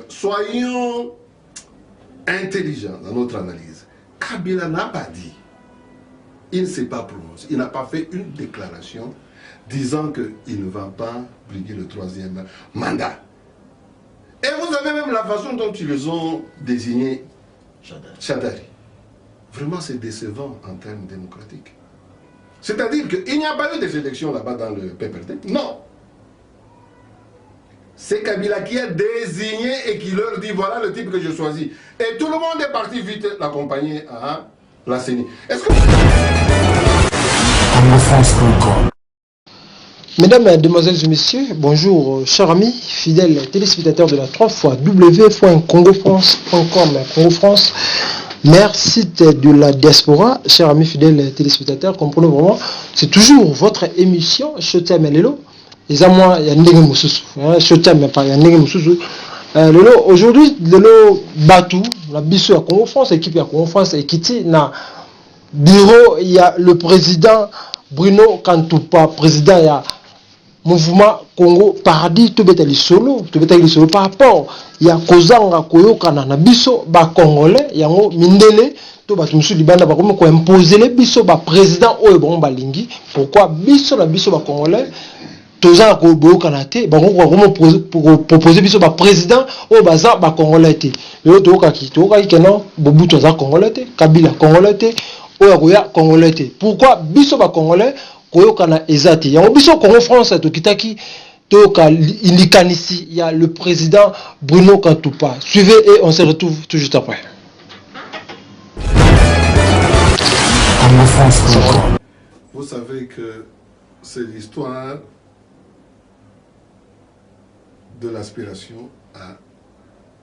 Soyons intelligents dans notre analyse. Kabila n'a pas dit, il ne s'est pas prononcé, il n'a pas fait une déclaration disant qu'il ne va pas briguer le 3e mandat. Et vous avez même la façon dont ils les ont désignés, Chadari. Vraiment, c'est décevant en termes démocratiques. C'est-à-dire qu'il n'y a pas eu des élections là-bas dans le PPRD. Non. C'est Kabila qui a désigné et qui leur dit voilà le type que je choisis. Et tout le monde est parti vite l'accompagner à la CENI. Est-ce que... Mesdames, Mesdemoiselles et Messieurs, bonjour, chers amis, fidèles téléspectateurs de la 3xW.congofrance.com, Congo France, mère site de la diaspora, chers amis fidèles téléspectateurs, comprenez vraiment, c'est toujours votre émission, Showtime Lelo. Les amours, il y a Ndenge Moussousou, Showtime, mais pas, il y a Ndenge Moussousou. Lelo, aujourd'hui, Lelo Batou, la biso à Congo France, équipe à Congo France, et Kiti, na bureau, il y a le président Bruno Kantoupa, président, il y a mouvement Congo Paradis, tout betali solo par rapport il y a kozanga koyokana na biso ba congolais yango mindele to ba tumusu libanda ba ko imposer les biso ba président oyo bon balingi pourquoi biso na biso ba congolais tozanga ko boyokana te ba ko proposer biso ba président oyo baza ba congolais te yo to ka keno bobu toza congolais te Kabila congolais te oyo koya congolais te pourquoi biso ba congolais koyokana ezati yango biso Congo France to kitaki toka ilikanisi il y a le président Bruno Kantoupa. Suivez et on se retrouve tout juste après. Vous savez que c'est l'histoire de l'aspiration à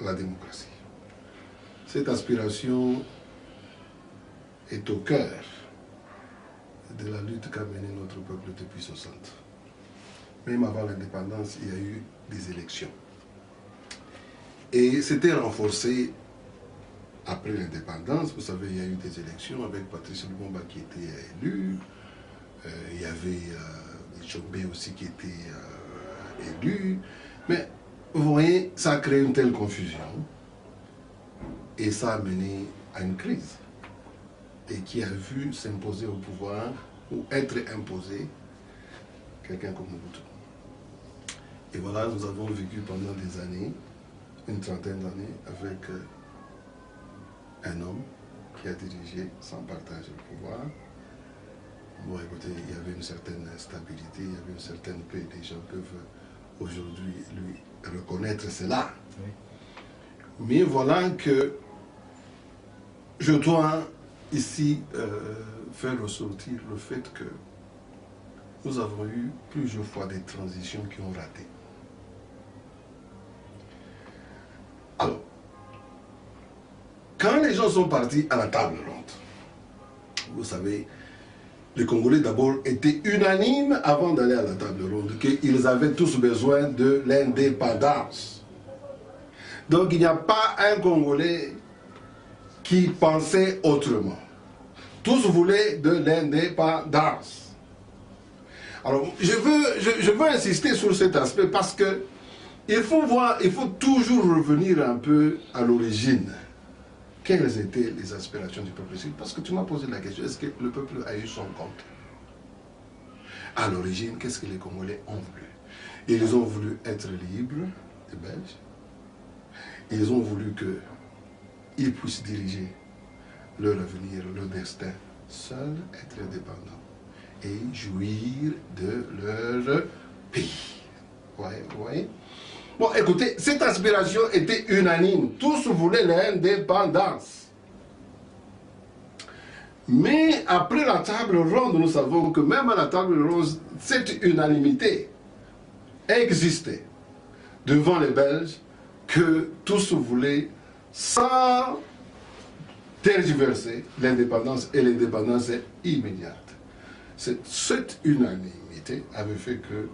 la démocratie. Cette aspiration est au cœur de la lutte qu'a menée notre peuple depuis 60. Même avant l'indépendance, il y a eu des élections. Et c'était renforcé après l'indépendance. Vous savez, il y a eu des élections avec Patrice Lumumba qui était élu. Il y avait Tchombe aussi qui était élu. Mais vous voyez, ça a créé une telle confusion. Et ça a mené à une crise. Et qui a vu s'imposer au pouvoir, ou être imposé, quelqu'un comme Mobutu. Et voilà, nous avons vécu pendant des années, une trentaine d'années, avec un homme qui a dirigé sans partage le pouvoir. Bon, écoutez, il y avait une certaine stabilité, il y avait une certaine paix. Les gens peuvent aujourd'hui lui reconnaître cela. Oui. Mais voilà que je dois ici faire ressortir le fait que nous avons eu plusieurs fois des transitions qui ont raté. Alors, quand les gens sont partis à la table ronde, vous savez, les Congolais d'abord étaient unanimes avant d'aller à la table ronde, qu'ils avaient tous besoin de l'indépendance. Donc il n'y a pas un Congolais qui pensaient autrement. Tous voulaient de l'indépendance. Alors, je veux insister sur cet aspect parce que il faut toujours revenir un peu à l'origine. Quelles étaient les aspirations du peuple sud? Parce que tu m'as posé la question, est-ce que le peuple a eu son compte? À l'origine, qu'est-ce que les Congolais ont voulu? Ils ont voulu être libres des Belges. Ils ont voulu qu'ils puissent diriger leur avenir, leur destin, seuls, être indépendants et jouir de leur pays. Vous voyez? Bon, écoutez, cette aspiration était unanime. Tous voulaient l'indépendance. Mais après la table ronde, nous savons que même à la table ronde, cette unanimité existait devant les Belges que tous voulaient sans tergiverser l'indépendance, et l'indépendance est immédiate. Cette unanimité avait fait que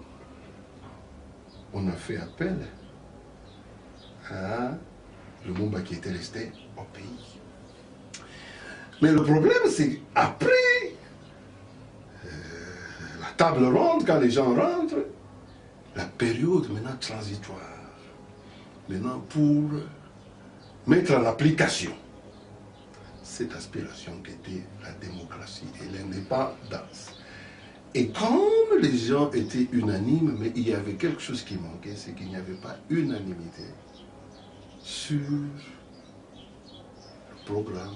on a fait appel à Lumumba qui était resté au pays. Mais le problème, c'est qu'après la table ronde, quand les gens rentrent, la période maintenant transitoire, maintenant pour mettre en application cette aspiration qui était la démocratie et l'indépendance. Et comme les gens étaient unanimes, mais il y avait quelque chose qui manquait, c'est qu'il n'y avait pas unanimité sur le programme,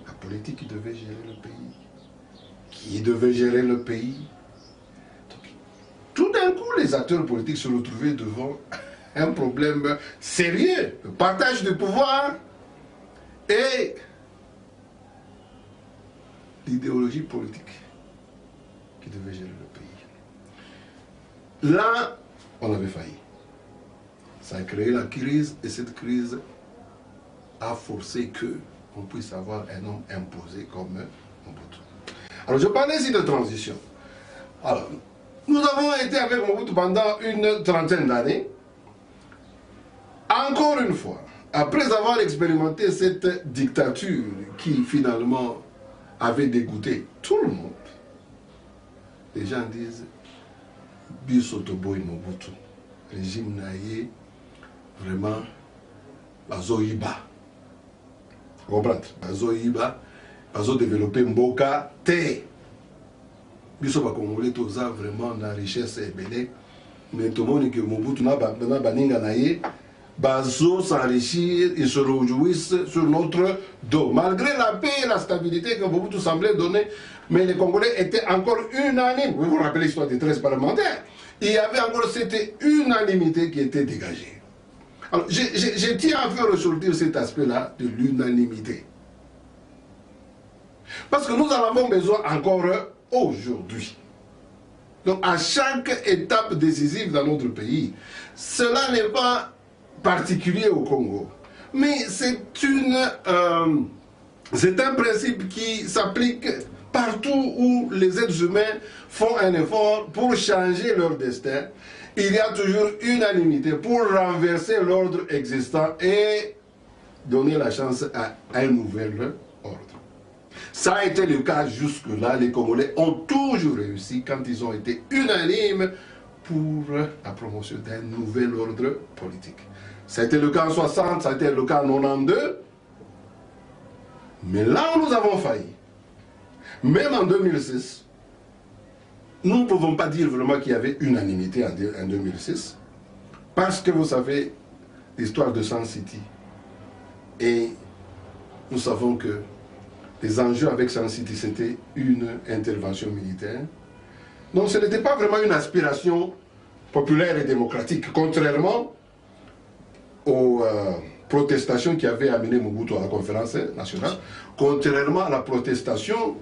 la politique qui devait gérer le pays, qui devait gérer le pays. Donc, tout d'un coup, les acteurs politiques se retrouvaient devant un problème sérieux, le partage du pouvoir et l'idéologie politique qui devait gérer le pays. Là, on avait failli. Ça a créé la crise et cette crise a forcé qu'on puisse avoir un homme imposé comme Mobutu. Alors je parlais ici de transition. Alors, nous avons été avec Mobutu pendant une trentaine d'années. Encore une fois, après avoir expérimenté cette dictature qui finalement avait dégoûté tout le monde, les gens disent Bisotoboy Mobutu, régime naïe, vraiment, bazoïba. Vous comprenez? Bazoïba, bazo développer Mboka, T. Bisoba Congolais, tout ça, vraiment, la richesse est belle. Mais tout le monde dit que Mobutu n'a pas baninga naïe. Bazo s'enrichir, ils se réjouissent sur notre dos. Malgré la paix et la stabilité que Mobutu semblait donner, mais les Congolais étaient encore unanimes. Vous vous rappelez l'histoire des 13 parlementaires. Il y avait encore cette unanimité qui était dégagée. Alors, je tiens à faire ressortir cet aspect-là de l'unanimité. Parce que nous en avons besoin encore aujourd'hui. Donc, à chaque étape décisive dans notre pays, cela n'est pas particulier au Congo. Mais c'est un principe qui s'applique partout où les êtres humains font un effort pour changer leur destin. Il y a toujours unanimité pour renverser l'ordre existant et donner la chance à un nouvel ordre. Ça a été le cas jusque-là. Les Congolais ont toujours réussi quand ils ont été unanimes pour la promotion d'un nouvel ordre politique. Ça a été le cas en 60, ça a été le cas en 92. Mais là où nous avons failli, même en 2006, nous ne pouvons pas dire vraiment qu'il y avait unanimité en 2006, parce que vous savez l'histoire de Sun City. Et nous savons que les enjeux avec Sun City, c'était une intervention militaire. Donc ce n'était pas vraiment une aspiration populaire et démocratique, contrairement aux protestations qui avaient amené Mobutu à la conférence nationale, contrairement à la protestation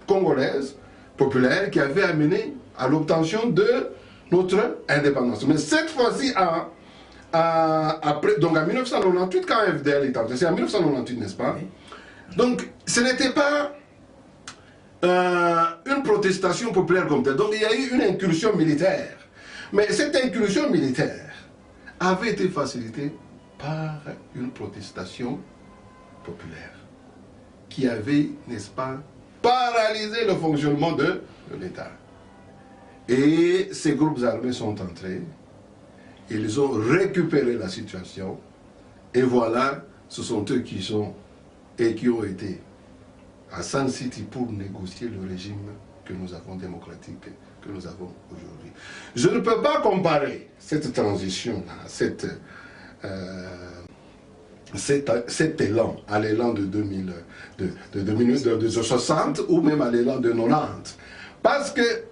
congolaise populaire qui avait amené à l'obtention de notre indépendance. Mais cette fois-ci, donc en 1998, quand FDL est entré, c'est en 1998, n'est-ce pas? Donc ce n'était pas une protestation populaire comme telle. Donc il y a eu une incursion militaire. Mais cette incursion militaire avait été facilitée par une protestation populaire qui avait, n'est-ce pas, paralysé le fonctionnement de l'État. Et ces groupes armés sont entrés, ils ont récupéré la situation, et voilà, ce sont eux qui ont été à Sun City pour négocier le régime que nous avons démocratique, que nous avons aujourd'hui. Je ne peux pas comparer cette transition-là, cet élan à l'élan de 1960 ou même à l'élan de 90. Parce que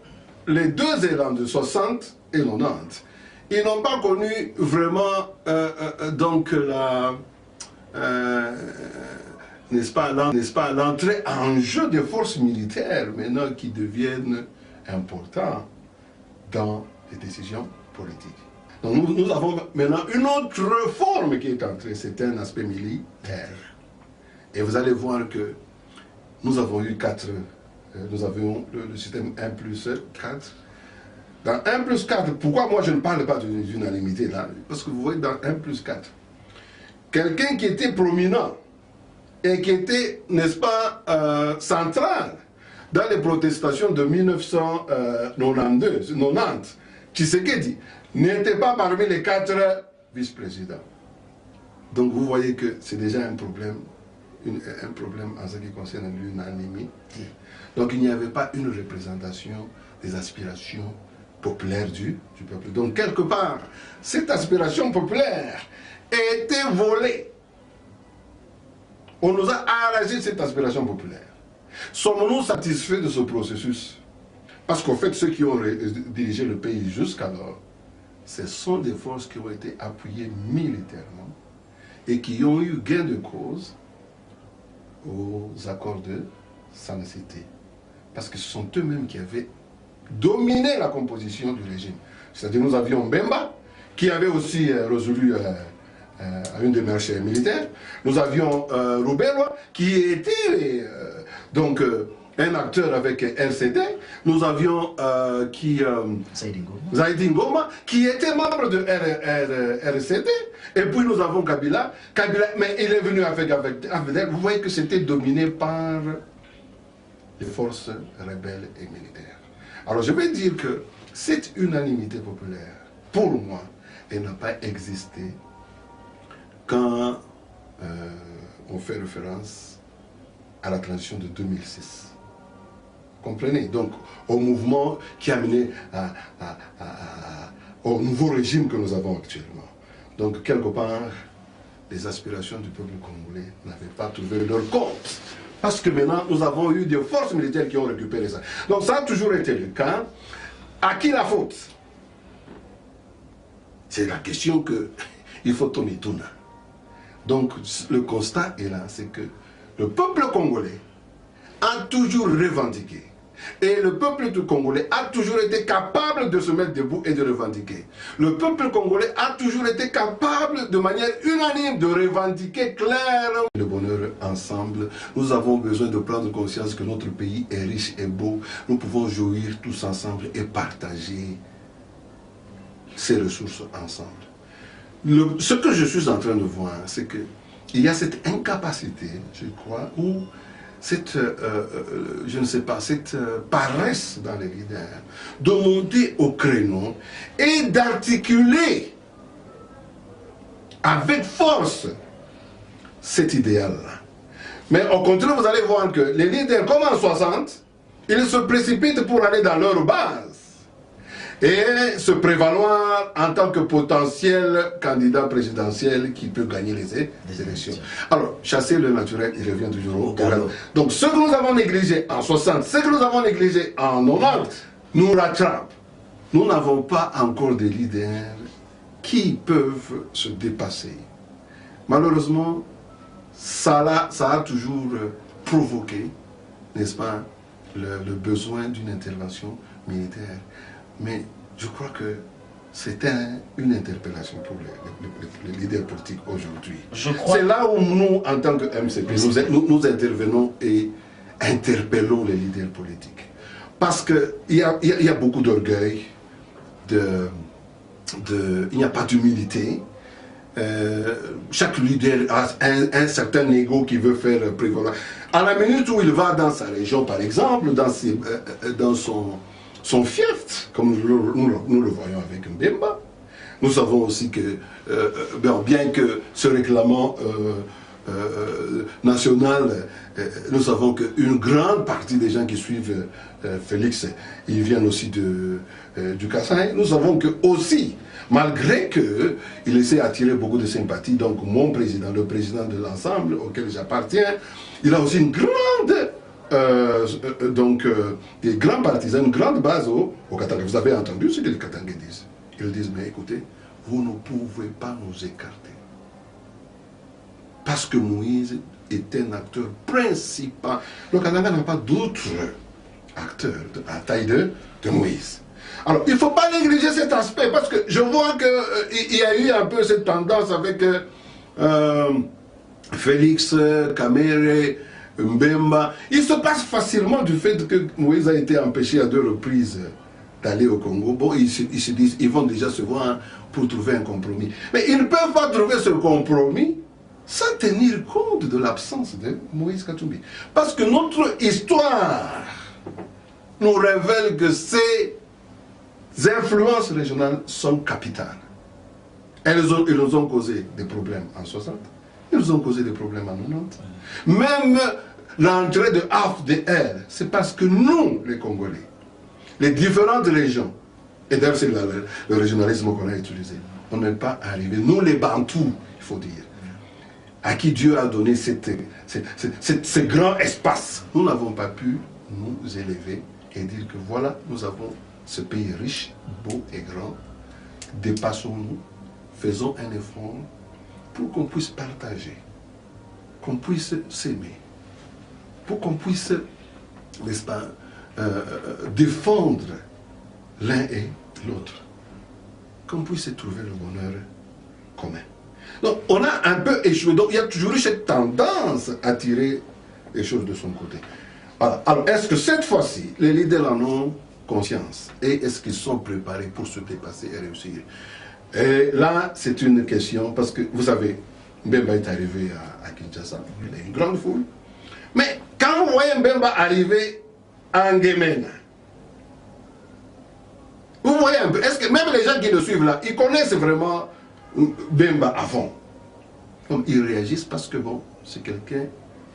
les deux élans de 60 et 90, ils n'ont pas connu vraiment donc n'est-ce pas, l'entrée en jeu des forces militaires maintenant qui deviennent importantes dans les décisions politiques. Donc nous avons maintenant une autre forme qui est entrée, c'est un aspect militaire. Et vous allez voir que nous avons eu nous avions le système 1+4. Dans 1+4, pourquoi moi je ne parle pas d'unanimité là? Parce que vous voyez dans 1+4, quelqu'un qui était prominent et qui était, n'est-ce pas, central dans les protestations de 1990, Tshisekedi n'était pas parmi les 4 vice-président. Donc vous voyez que c'est déjà un problème en ce qui concerne l'unanimité. Donc il n'y avait pas une représentation des aspirations populaires du peuple. Donc quelque part, cette aspiration populaire a été volée. On nous a arraché cette aspiration populaire. Sommes-nous satisfaits de ce processus? Parce qu'en fait, ceux qui ont dirigé le pays jusqu'alors, ce sont des forces qui ont été appuyées militairement et qui ont eu gain de cause aux accords de San Cité. Parce que ce sont eux-mêmes qui avaient dominé la composition du régime. C'est-à-dire nous avions Mbemba, qui avait aussi résolu une démarche militaire. Nous avions Rubelwa, qui était donc un acteur avec RCD. Nous avions Zaidi Ngoma, qui était membre de RCD. Et puis nous avons Kabila. Mais il est venu avec AFDL. Vous voyez que c'était dominé par les forces rebelles et militaires. Alors je vais dire que cette unanimité populaire, pour moi, elle n'a pas existé quand on fait référence à la transition de 2006. Comprenez? Donc, au mouvement qui a mené au nouveau régime que nous avons actuellement. Donc, quelque part, les aspirations du peuple congolais n'avaient pas trouvé leur compte. Parce que maintenant, nous avons eu des forces militaires qui ont récupéré ça. Donc, ça a toujours été le cas. À qui la faute? C'est la question qu'il faut tourner. Donc, le constat est là, c'est que le peuple congolais a toujours revendiqué. Et le peuple congolais a toujours été capable de se mettre debout et de revendiquer. Le peuple congolais a toujours été capable, de manière unanime, de revendiquer clairement le bonheur ensemble. Nous avons besoin de prendre conscience que notre pays est riche et beau. Nous pouvons jouir tous ensemble et partager ces ressources ensemble. Ce que je suis en train de voir, c'est qu'il y a cette incapacité, je crois, ou cette, je ne sais pas, cette paresse dans les leaders, de monter au créneau et d'articuler avec force cet idéal-là. Mais au contraire, vous allez voir que les leaders, comme en 60, ils se précipitent pour aller dans leur base et se prévaloir en tant que potentiel candidat présidentiel qui peut gagner les élections. Alors, chasser le naturel, il revient toujours au galop. Donc, ce que nous avons négligé en 60, ce que nous avons négligé en 90, nous rattrape. Nous n'avons pas encore des leaders qui peuvent se dépasser. Malheureusement, ça a toujours provoqué, n'est-ce pas, le besoin d'une intervention militaire. Mais je crois que c'est une interpellation pour les leaders politiques aujourd'hui. C'est là où nous, en tant que MCP, nous intervenons et interpellons les leaders politiques. Parce qu'il y a beaucoup d'orgueil, il n'y a pas d'humilité. Chaque leader a un certain ego qui veut faire prévaloir. À la minute où il va dans sa région, par exemple, dans son fief, comme nous le voyons avec Mbemba. Nous savons aussi que, bien que se réclamant national, nous savons qu'une grande partie des gens qui suivent Félix, ils viennent aussi du Kassai. Nous savons que aussi, malgré qu'il essaie d'attirer beaucoup de sympathie, donc mon président, le président de l'ensemble auquel j'appartiens, il a aussi une grande... des grands partisans, une grande base au Katanga. Vous avez entendu ce que les Katangais disent. Ils disent, mais écoutez, vous ne pouvez pas nous écarter. Parce que Moïse est un acteur principal. Le Katanga n'a pas d'autres acteurs à taille de Moïse. Alors, il ne faut pas négliger cet aspect, parce que je vois qu'il y a eu un peu cette tendance avec Félix, Kamere, Mbemba. Il se passe facilement du fait que Moïse a été empêché à 2 reprises d'aller au Congo. Bon, ils se disent, ils vont déjà se voir pour trouver un compromis. Mais ils ne peuvent pas trouver ce compromis sans tenir compte de l'absence de Moïse Katumbi. Parce que notre histoire nous révèle que ces influences régionales sont capitales. Ils nous ont causé des problèmes en 60, ils nous ont causé des problèmes en 90. Même l'entrée de AFDR, c'est parce que nous, les Congolais, les différentes régions, et d'ailleurs c'est le régionalisme qu'on a utilisé, on n'est pas arrivé, nous les Bantous, il faut dire, à qui Dieu a donné ce grand espace. Nous n'avons pas pu nous élever et dire que voilà, nous avons ce pays riche, beau et grand, dépassons-nous, faisons un effort pour qu'on puisse partager, qu'on puisse s'aimer, pour qu'on puisse, n'est-ce pas, défendre l'un et l'autre, qu'on puisse trouver le bonheur commun. Donc on a un peu échoué, donc il y a toujours eu cette tendance à tirer les choses de son côté. Voilà. Alors est-ce que cette fois-ci, les leaders en ont conscience et est-ce qu'ils sont préparés pour se dépasser et réussir? Et là, c'est une question, parce que vous savez, Mbemba est arrivé à Kinshasa, il a une grande foule. Mais quand vous voyez Mbemba arriver à N'Guémena, vous voyez un peu, est-ce que même les gens qui le suivent là, ils connaissent vraiment Mbemba à fond? Comme ils réagissent parce que bon, c'est quelqu'un,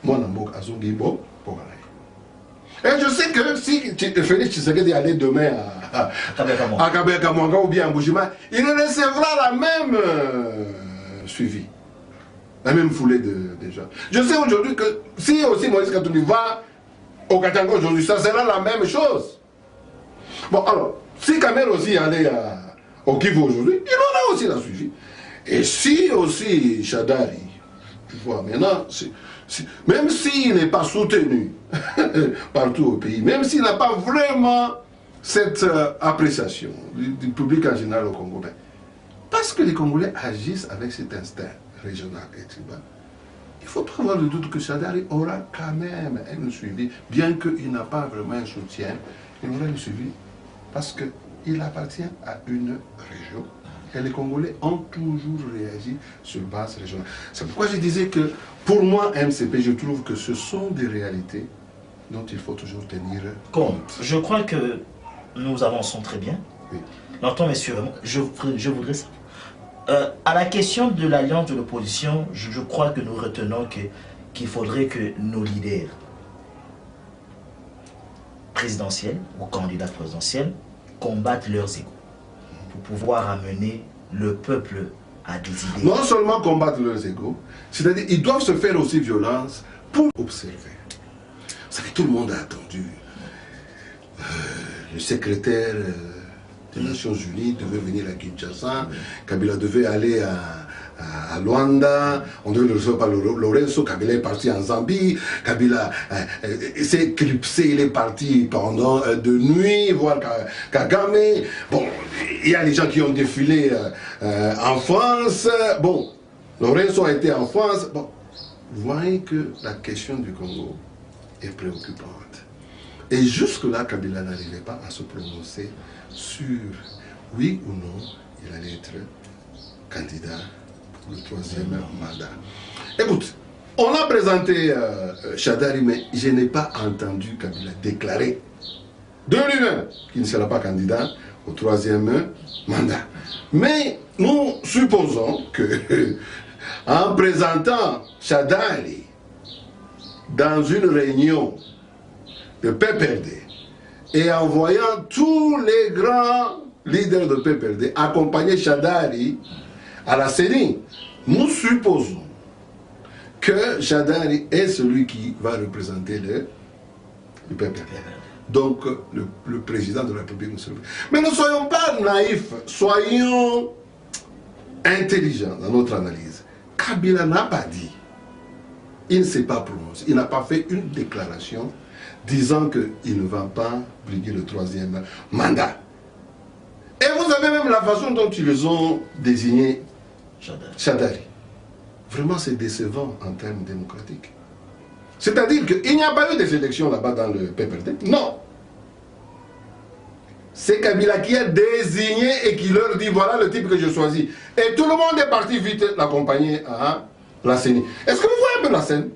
moi, Nambouk Azongi, bon, pour aller. Et je sais que si Félix Tshisekedi allait demain à Kabeka-Mwanga ou bien à Mbujimayi, il recevra la même suivi, la même foulée de gens. Je sais aujourd'hui que si aussi Moïse Katumbi va au Katanga aujourd'hui, ça sera la même chose. Bon alors, si Kamer aussi allait au Kivu aujourd'hui, il aura aussi la suivi. Et si aussi Shadari, tu vois, maintenant, même s'il n'est pas soutenu partout au pays, même s'il n'a pas vraiment cette appréciation du public en général au Congo, ben, parce que les Congolais agissent avec cet instinct régional et tribal, il ne faut pas avoir le doute que Shadari aura quand même un suivi, bien qu'il n'a pas vraiment un soutien, il aura un suivi parce qu'il appartient à une région. Et les Congolais ont toujours réagi sur base régionale. C'est pourquoi je disais que, pour moi, MCP, je trouve que ce sont des réalités dont il faut toujours tenir compte. Je crois que nous avançons très bien. Oui. L'entend, messieurs, je voudrais ça. À la question de l'alliance de l'opposition, je crois que nous retenons qu'il faudrait que nos leaders présidentiels ou candidats présidentiels combattent leurs égos pour pouvoir amener le peuple à des idées. Non seulement combattre leurs égos, c'est-à-dire ils doivent se faire aussi violence pour observer. Vous savez, tout le monde a attendu. Le secrétaire des Nations Unies devait venir à Kinshasa, Kabila devait aller à Luanda, on devait le recevoir par Lorenzo, Kabila est parti en Zambie, Kabila s'est éclipsé, il est parti pendant de nuit voir Kagame. Bon, il y a des gens qui ont défilé en France, bon, Lorenzo a été en France, bon, vous voyez que la question du Congo est préoccupante. Et jusque-là, Kabila n'arrivait pas à se prononcer sur oui ou non, il allait être candidat pour le 3e mandat. Écoute, on a présenté Shadari, mais je n'ai pas entendu Kabila déclarer de lui-même qu'il ne sera pas candidat au 3e mandat. Mais nous supposons que en présentant Shadari dans une réunion de PPRD et en voyant tous les grands leaders de PPRD accompagner Shadari à la CENI, nous supposons que Shadari est celui qui va représenter le PPRD. Donc le président de la République. Mais ne soyons pas naïfs, soyons intelligents dans notre analyse. Kabila n'a pas dit, il ne s'est pas prononcé, il n'a pas fait une déclaration disant qu'il ne va pas briguer le 3e mandat. Et vous avez même la façon dont ils les ont désigné Shadari. Vraiment, c'est décevant en termes démocratiques. C'est-à-dire qu'il n'y a pas eu des élections là-bas dans le PPRD. Non. C'est Kabila qui a désigné et qui leur dit voilà le type que je choisis. Et tout le monde est parti vite l'accompagner à la CENI. Est-ce que vous voyez un peu la scène?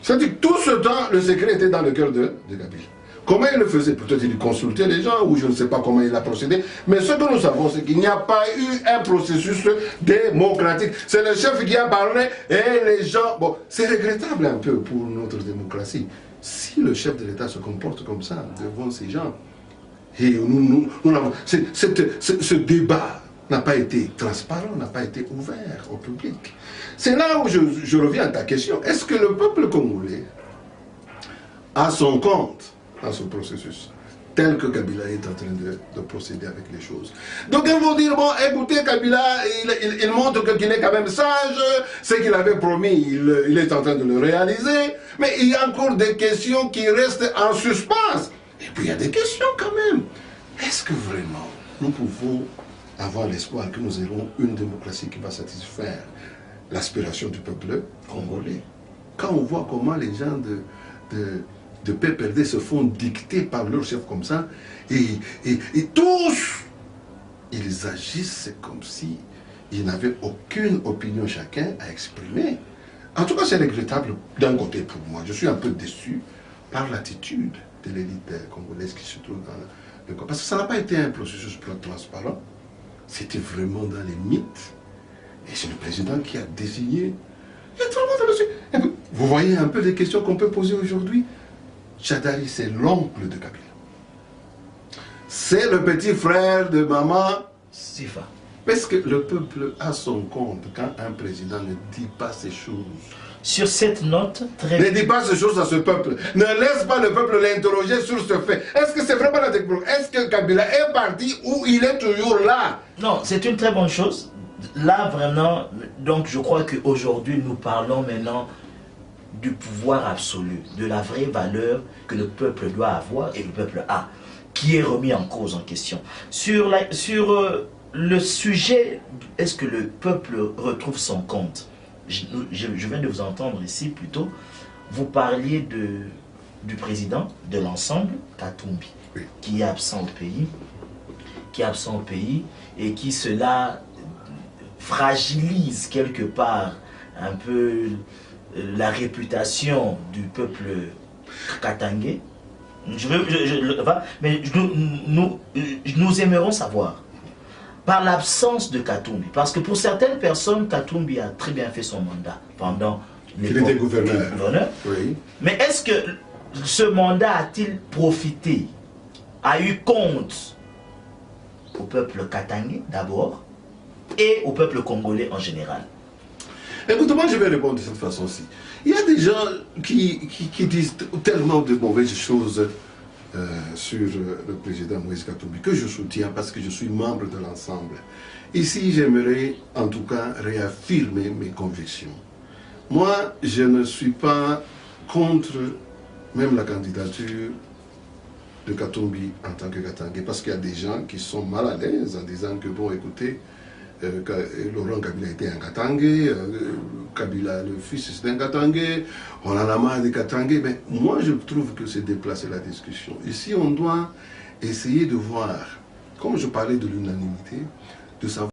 C'est-à-dire que tout ce temps, le secret était dans le cœur de Kabila. Comment il le faisait? Peut-être il consultait les gens, ou je ne sais pas comment il a procédé. Mais ce que nous savons, c'est qu'il n'y a pas eu un processus démocratique. C'est le chef qui a parlé et les gens... Bon, c'est regrettable un peu pour notre démocratie. Si le chef de l'État se comporte comme ça devant ces gens, et ce débat n'a pas été transparent, n'a pas été ouvert au public. C'est là où je reviens à ta question. Est-ce que le peuple congolais a son compte dans ce processus, tel que Kabila est en train de procéder avec les choses? Donc ils vont dire, bon, écoutez, Kabila, il montre qu'il est quand même sage, ce qu'il avait promis, il est en train de le réaliser, mais il y a encore des questions qui restent en suspens. Et puis il y a des questions quand même. Est-ce que vraiment nous pouvons avoir l'espoir que nous aurons une démocratie qui va satisfaire l'aspiration du peuple congolais? Quand on voit comment les gens de PPRD se font dicter par leur chef comme ça, et tous, ils agissent comme si ils n'avaient aucune opinion chacun à exprimer. En tout cas, c'est regrettable d'un côté pour moi. Je suis un peu déçu par l'attitude de l'élite congolaise qui se trouve dans le corps. Parce que ça n'a pas été un processus transparent. C'était vraiment dans les mythes. Et c'est le président qui a désigné. Il y a tout le monde dessus. Vous voyez un peu les questions qu'on peut poser aujourd'hui. Chadari, c'est l'oncle de Kabila. C'est le petit frère de maman Sifa. Parce que le peuple a son compte quand un président ne dit pas ces choses. Sur cette note, très Ne dis pas ces choses à ce peuple. Ne laisse pas le peuple l'interroger sur ce fait. Est-ce que c'est vraiment la technologie? Est-ce que Kabila est parti ou il est toujours là? Non, c'est une très bonne chose. Là, vraiment, donc je crois qu'aujourd'hui, nous parlons maintenant du pouvoir absolu, de la vraie valeur que le peuple doit avoir et le peuple a, qui est remis en cause, en question. Sur le sujet, est-ce que le peuple retrouve son compte? Je viens de vous entendre ici plutôt, vous parliez du président de l'ensemble, Katumbi, oui, qui est absent au pays, et qui cela fragilise quelque part un peu la réputation du peuple katangais. Mais nous aimerions savoir, par l'absence de Katumbi, parce que pour certaines personnes, Katumbi a très bien fait son mandat pendant il était gouverneur. Oui. Mais est-ce que ce mandat a-t-il profité, a eu compte au peuple katangais d'abord et au peuple congolais en général? Écoute, moi je vais répondre de cette façon-ci. Il y a des gens qui disent tellement de mauvaises choses sur le président Moïse Katumbi, que je soutiens parce que je suis membre de l'ensemble. Ici, j'aimerais en tout cas réaffirmer mes convictions. Moi, je ne suis pas contre même la candidature de Katumbi en tant que Katangais, parce qu'il y a des gens qui sont mal à l'aise en disant que, bon, écoutez, Laurent Kabila était un Katangais, Kabila le fils c'est un Katangais, on en a marre des Katangais, mais moi je trouve que c'est déplacer la discussion. Ici on doit essayer de voir, comme je parlais de l'unanimité, de savoir